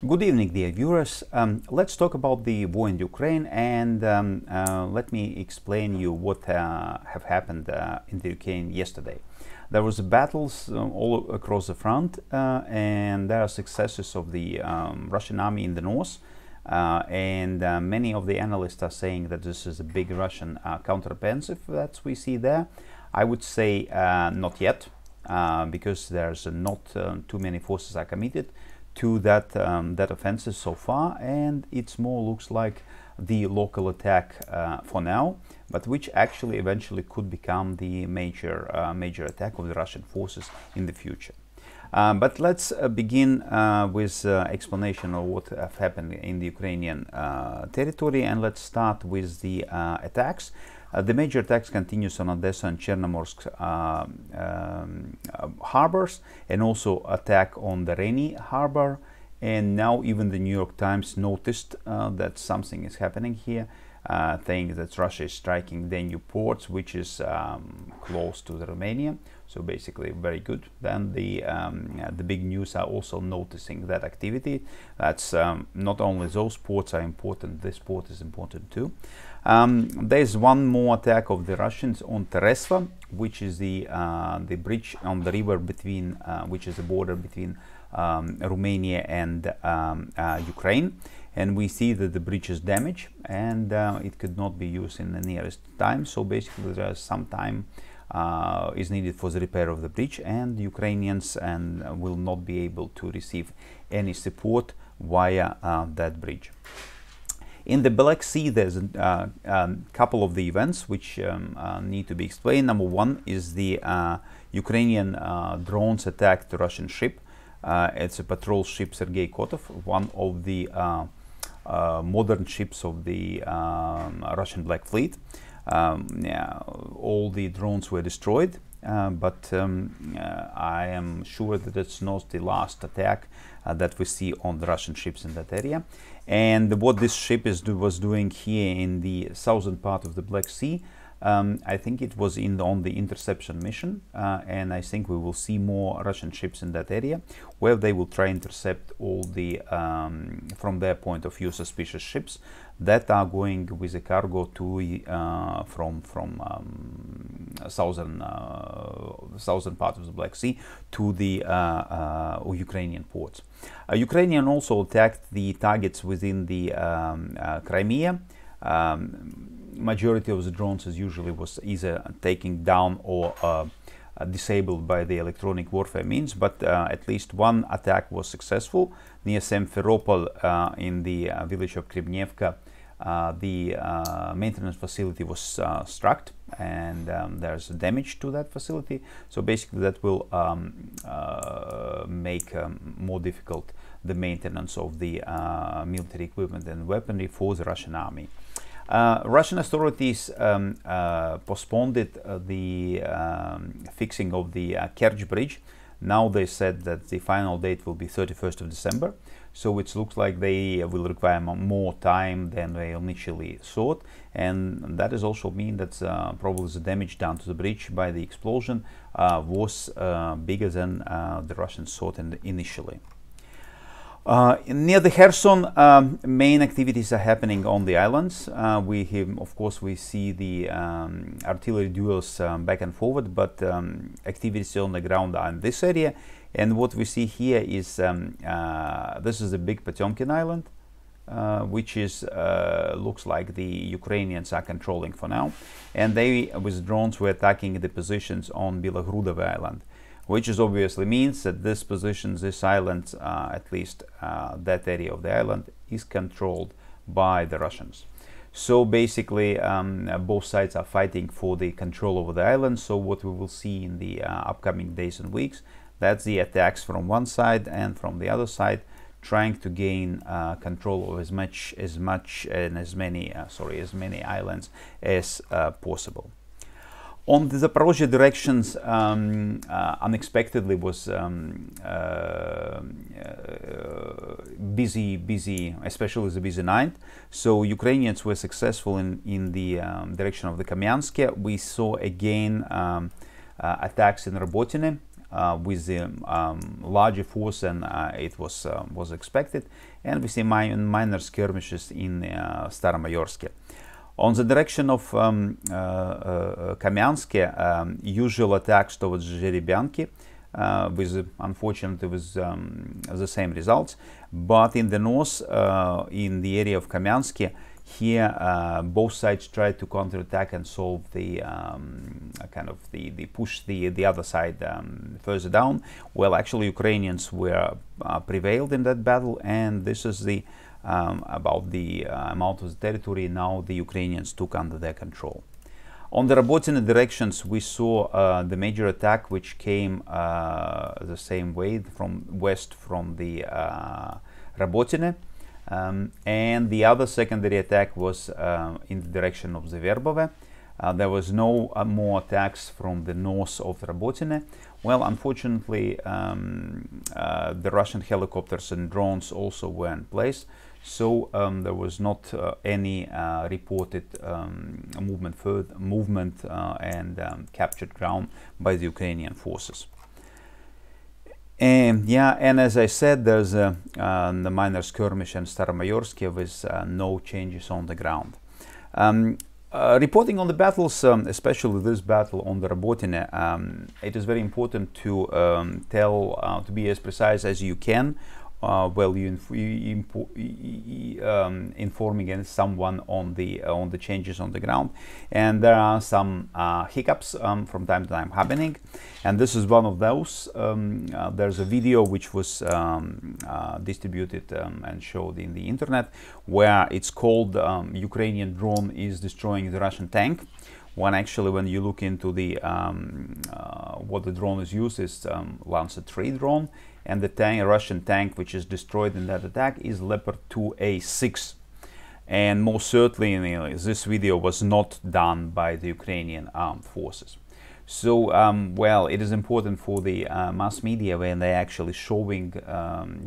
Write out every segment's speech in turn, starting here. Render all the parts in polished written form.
Good evening, dear viewers. Let's talk about the war in Ukraine, and let me explain you what have happened in the Ukraine yesterday. There was battles all across the front, and there are successes of the Russian army in the north. And many of the analysts are saying that this is a big Russian counteroffensive that we see there. I would say not yet, because there's not too many forces are committed to that offensive so far, and it's more looks like the local attack for now, but which actually eventually could become the major attack of the Russian forces in the future. But let's begin with explanation of what have happened in the Ukrainian territory, and let's start with the attacks. The major attacks continues on Odessa and Chernomorsk harbors, and also attack on the Reni harbor. And now even the New York Times noticed that something is happening here, saying that Russia is striking Danube ports, which is close to the Romania. So basically very good. Then the big news are also noticing that activity. That's not only those ports are important, this port is important too. There's one more attack of the Russians on Teresva, which is the bridge on the river between, which is the border between Romania and Ukraine. And we see that the bridge is damaged, and it could not be used in the nearest time. So basically there's some time is needed for the repair of the bridge, and Ukrainians will not be able to receive any support via that bridge. In the Black Sea, there's a couple of the events which need to be explained. Number one is the Ukrainian drones attacked the Russian ship. It's a patrol ship Sergei Kotov, one of the modern ships of the Russian Black Fleet. All the drones were destroyed, but I am sure that it's not the last attack that we see on the Russian ships in that area. And what this ship was doing here in the southern part of the Black Sea, I think it was on the interception mission, and I think we will see more Russian ships in that area, where they will try intercept all the, from their point of view, suspicious ships that are going with a cargo to from southern part of the Black Sea to the Ukrainian ports. Ukrainian also attacked the targets within the Crimea. Majority of the drones as usually was either taken down or disabled by the electronic warfare means, but at least one attack was successful near Simferopol in the village of Krivnevka. The maintenance facility was struck, and there's damage to that facility. So basically that will make more difficult the maintenance of the military equipment and weaponry for the Russian army. Russian authorities postponed the fixing of the Kerch bridge. Now they said that the final date will be 31st of December. So it looks like they will require more time than they initially thought. And that is also mean that probably the damage done to the bridge by the explosion was bigger than the Russians thought initially. Near the Kherson, main activities are happening on the islands. Of course, we see the artillery duels back and forward, but activities on the ground are in this area. And what we see here is this is a big Potemkin Island, which is looks like the Ukrainians are controlling for now, and they with drones were attacking the positions on Bilogrudovo Island, which is obviously means that this island, at least that area of the island, is controlled by the Russians. So basically both sides are fighting for the control over the island. So what we will see in the upcoming days and weeks, that's the attacks from one side and from the other side, trying to gain control of as many islands as possible. On the Zaporozhye directions, unexpectedly was busy, especially the busy night. So Ukrainians were successful in the direction of the Kamyansk. We saw again attacks in Robotyne, with the larger force than it was expected, and we see minor skirmishes in Staromayorsk. On the direction of Kamyansk, usual attacks towards Zherebyanki, unfortunately with the same results. But in the north, in the area of Kamyansk, here both sides tried to counterattack and solve the push the other side further down. Well, actually Ukrainians were prevailed in that battle, and this is the about the amount of the territory now the Ukrainians took under their control. On the Robotyne directions, we saw the major attack, which came the same way from west from the Robotyne, and the other secondary attack was in the direction of the Verbove. There was no more attacks from the north of Robotyne. Well, unfortunately, the Russian helicopters and drones also were in place, so there was not any reported movement and captured ground by the Ukrainian forces. And as I said, there's the minor skirmish in Staromayorsk with no changes on the ground. Reporting on the battles, especially this battle on the Robotyne, it is very important to to be as precise as you can while you informing someone on the changes on the ground. And there are some hiccups from time to time happening, and this is one of those. There's a video which was distributed and showed in the internet, where it's called Ukrainian drone is destroying the Russian tank. When you look into the what the drone is used is Lancer 3 drone, and the Russian tank which is destroyed in that attack is Leopard 2A6. And most certainly this video was not done by the Ukrainian armed forces. So well, it is important for the mass media, when they're actually showing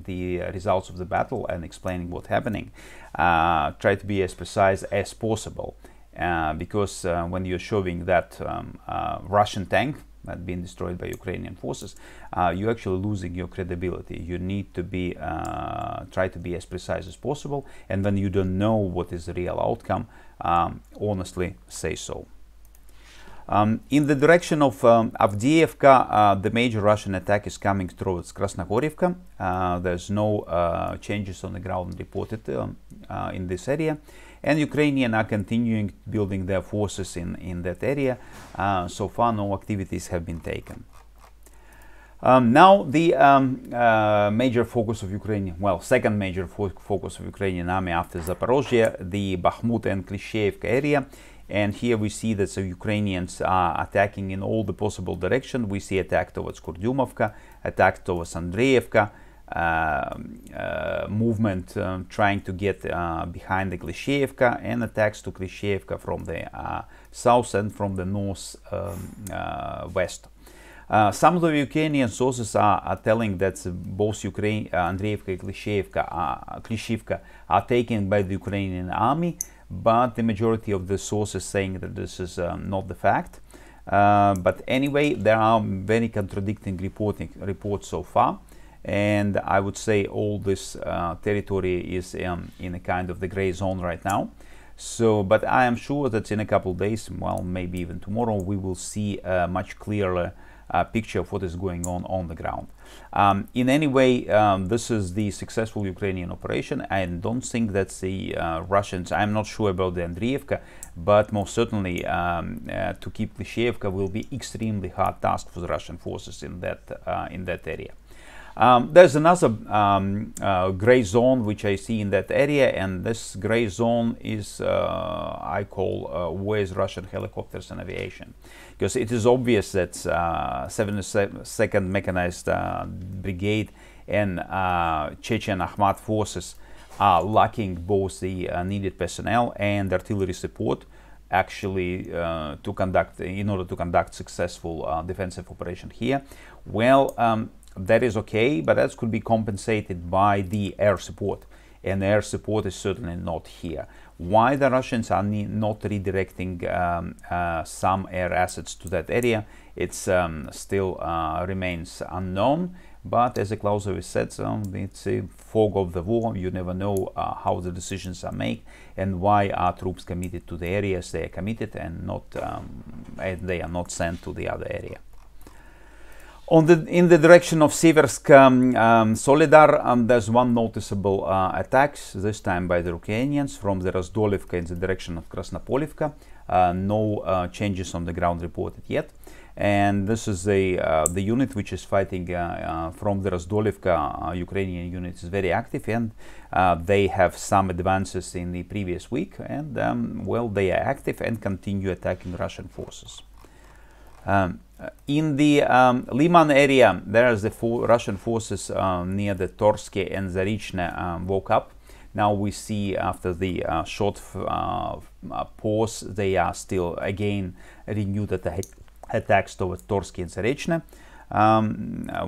the results of the battle and explaining what's happening, try to be as precise as possible. Because when you're showing that Russian tank that being destroyed by Ukrainian forces, you're actually losing your credibility. You need to be try to be as precise as possible, and when you don't know what is the real outcome, honestly say so. In the direction of Avdiivka, the major Russian attack is coming towards Krasnogorivka. There's no changes on the ground reported in this area, and Ukrainians are continuing building their forces in that area. So far, no activities have been taken. Now the major focus of Ukrainian, second major focus of Ukrainian army after Zaporozhye, the Bakhmut and Klishchiivka area. And here we see that the Ukrainians are attacking in all the possible directions. We see attack towards Kurdyumovka, attack towards Andreevka, movement trying to get behind the Klishchiivka, and attacks to Klishchiivka from the south and from the north west. Some of the Ukrainian sources are telling that both Andreevka and Klishchiivka are taken by the Ukrainian army, but the majority of the sources saying that this is not the fact. But anyway, there are very contradicting reports so far, and I would say all this territory is in a kind of the gray zone right now. So, but I am sure that in a couple of days, maybe even tomorrow, we will see a much clearer picture of what is going on the ground. In any way, this is the successful Ukrainian operation. I don't think that the Russians, I'm not sure about the Andreevka, but most certainly to keep Klishchiivka will be extremely hard task for the Russian forces in that area. There's another gray zone which I see in that area, and this gray zone is I call where's Russian helicopters and aviation, because it is obvious that 72nd Mechanized Brigade and Chechen Akhmat forces are lacking both the needed personnel and artillery support actually in order to conduct successful defensive operation here. Well, that is okay, but that could be compensated by the air support. and air support is certainly not here. Why the Russians are not redirecting some air assets to that area, it's still remains unknown. But as Clausewitz said, it's a fog of the war. You never know how the decisions are made and why are troops committed to the areas they are committed and not and they are not sent to the other area. In the direction of Seversk Solidar, there's one noticeable attack, this time by the Ukrainians from the Razdolivka in the direction of Krasnopolivka. No changes on the ground reported yet. And this is the unit which is fighting from the Razdolivka. Ukrainian unit is very active, and they have some advances in the previous week, and well, they are active and continue attacking Russian forces. In the Liman area, there is the Russian forces near the Torsky and Zarichne woke up. Now we see after the short pause, they are still again renewed attacks towards Torsky and Zarichne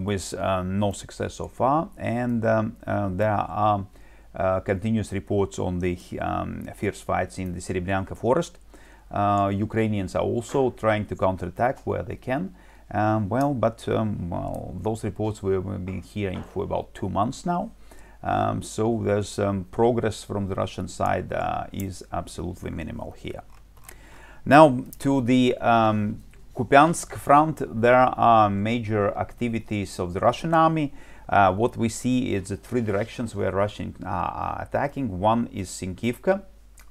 with no success so far. And there are continuous reports on the fierce fights in the Serebryanka forest. Ukrainians are also trying to counterattack where they can. Well, those reports we've been hearing for about 2 months now. So there's progress from the Russian side is absolutely minimal here. Now to the Kupiansk front, there are major activities of the Russian army. What we see is the 3 directions where Russians are attacking. One is Sinkivka,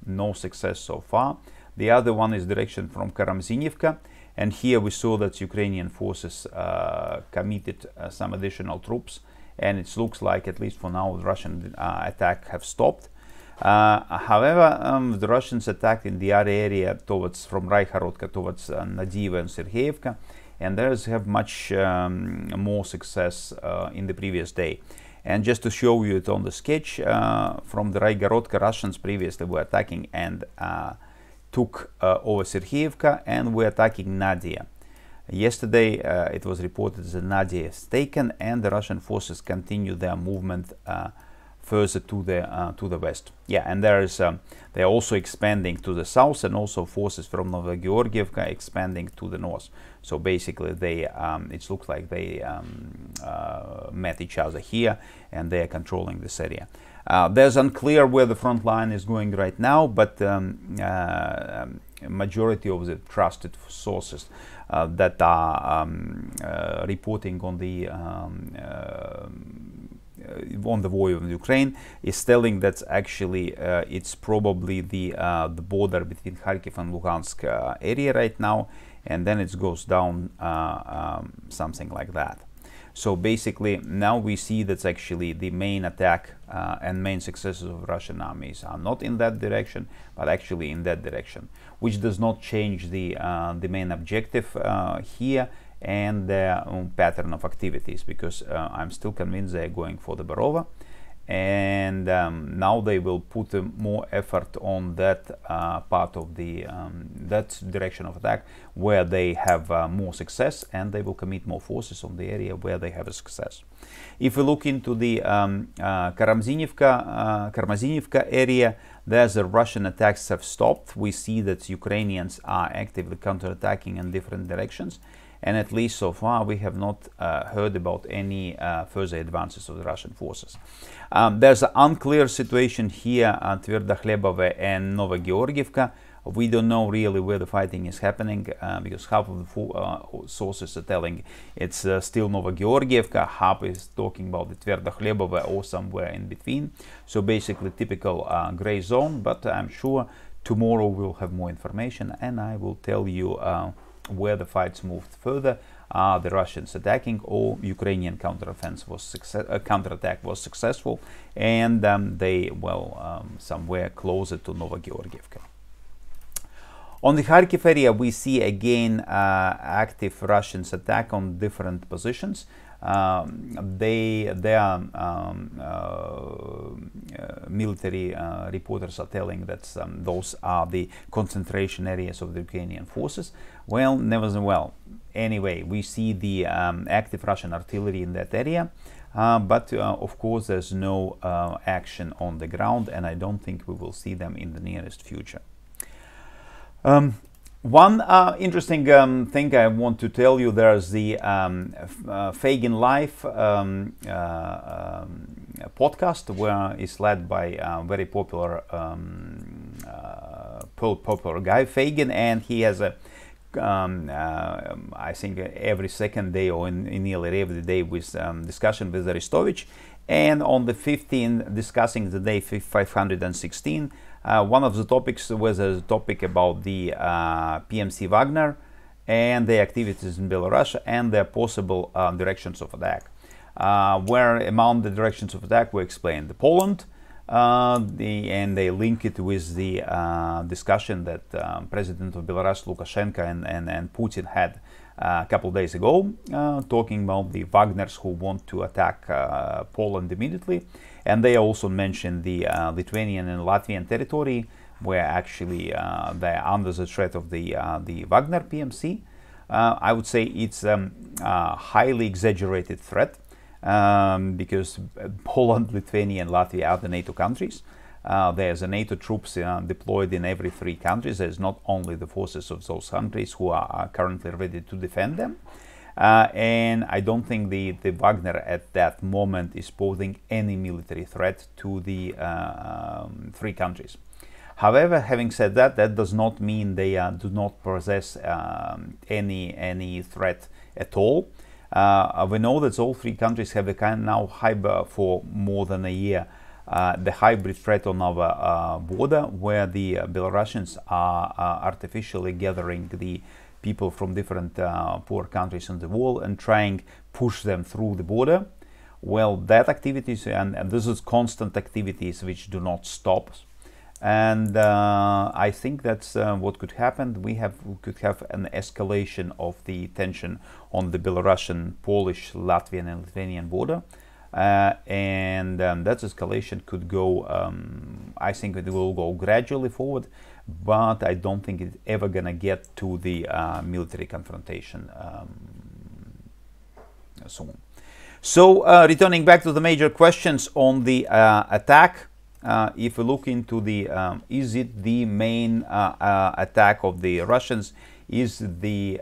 no success so far. The other one is direction from Karamzinivka, and here we saw that Ukrainian forces committed some additional troops, and it looks like, at least for now, the Russian attack have stopped. However, the Russians attacked in the other area towards from Raihorodka towards Nadiva and Sergeyevka, and theirs have much more success in the previous day. And just to show you it on the sketch, from the Raihorodka, Russians previously were attacking and took over Sergeyevka, and were attacking Nadia. Yesterday it was reported that Nadia is taken, and the Russian forces continue their movement further to the west. Yeah, and there is they are also expanding to the south, and also forces from Novogeorgievka expanding to the north. So basically, they it looks like they met each other here, and they are controlling this area. There's unclear where the front line is going right now, but majority of the trusted sources that are reporting on the war of Ukraine is telling that actually it's probably the border between Kharkiv and Luhansk area right now, and then it goes down something like that. So basically now we see that's actually the main attack and main successes of Russian armies are not in that direction, but actually in that direction, which does not change the main objective here and their pattern of activities, because I'm still convinced they're going for the Barova, and now they will put more effort on that part of the that direction of attack where they have more success, and they will commit more forces on the area where they have a success. If we look into the Karmazinivka area, there's the Russian attacks have stopped. We see that Ukrainians are actively counterattacking in different directions, and at least so far we have not heard about any further advances of the Russian forces. There's an unclear situation here at Tverdokhlebove and Novogeorgievka. We don't know really where the fighting is happening, because half of the sources are telling it's still Novogeorgievka, half is talking about the Tverdokhlebove or somewhere in between. So basically typical gray zone, but I'm sure tomorrow we'll have more information, and I will tell you where the fights moved further. The Russians attacking, or Ukrainian counterattack was successful, and they somewhere closer to Novogeorgievka. On the Kharkiv area, we see again active Russians attack on different positions. Their military reporters are telling that those are the concentration areas of the Ukrainian forces. Well, nevertheless, anyway, we see the active Russian artillery in that area. but of course there's no action on the ground, and I don't think we will see them in the nearest future. One interesting thing I want to tell you, there's the Fagin Live podcast, where it's led by a very popular guy, Fagin, and he has a I think every second day or in nearly every day with discussion with Arestovich, and on the 15th discussing the day 516, one of the topics was a topic about the PMC Wagner and their activities in Belarus and their possible directions of attack, where among the directions of attack we explained Poland, and they link it with the discussion that President of Belarus Lukashenko and Putin had a couple of days ago, talking about the Wagners who want to attack Poland immediately. And they also mentioned the Lithuanian and Latvian territory, where actually they're under the threat of the Wagner PMC. I would say it's a highly exaggerated threat, because Poland, Lithuania and Latvia are the NATO countries. There's a NATO troops deployed in every 3 countries. There's not only the forces of those countries who are currently ready to defend them. And I don't think the Wagner at that moment is posing any military threat to the 3 countries. However, having said that, that does not mean they do not possess any threat at all. We know that all 3 countries have a kind now hybrid for more than a year, the hybrid threat on our border, where the Belarusians are artificially gathering the people from different poor countries in the world and trying push them through the border. Well, that activities, and this is constant activities which do not stop. And I think that's what could happen. We could have an escalation of the tension on the Belarusian, Polish, Latvian and Lithuanian border. And that escalation could go, I think it will go gradually forward, but I don't think it's ever going to get to the military confrontation soon. So returning back to the major questions on the attack, if we look into the, is it the main attack of the Russians? Is the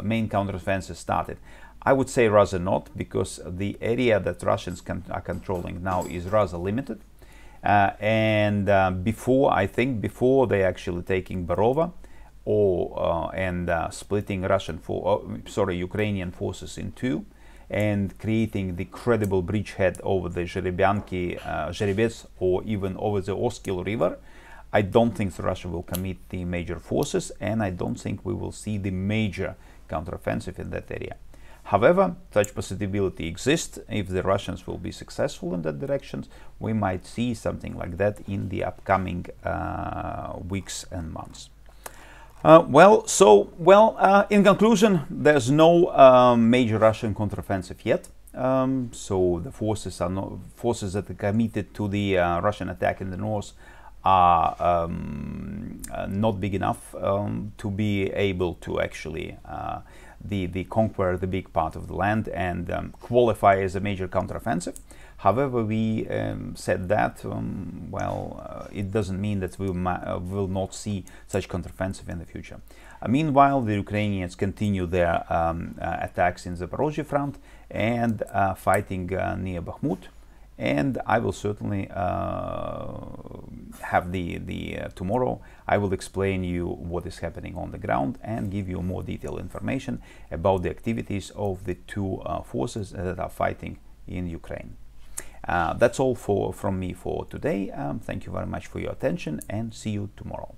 main counteroffensive started? I would say rather not, because the area that Russians are controlling now is rather limited. Before, I think, before they actually taking Barova, and splitting Ukrainian forces in 2, and creating the credible bridgehead over the Zherebets, or even over the Oskil River, I don't think Russia will commit the major forces, and I don't think we will see the major counteroffensive in that area. However, such possibility exists. If the Russians will be successful in that direction, we might see something like that in the upcoming weeks and months. In conclusion, there's no major Russian counteroffensive yet. So the forces that are committed to the Russian attack in the north are not big enough to be able to actually conquer the big part of the land and qualify as a major counteroffensive. However, we said that, it doesn't mean that we will not see such counteroffensive in the future. Meanwhile, the Ukrainians continue their attacks in the Zaporozhye front and fighting near Bakhmut. And I will certainly have tomorrow I will explain you what is happening on the ground and give you more detailed information about the activities of the 2 forces that are fighting in Ukraine. That's all from me for today. Thank you very much for your attention, and see you tomorrow.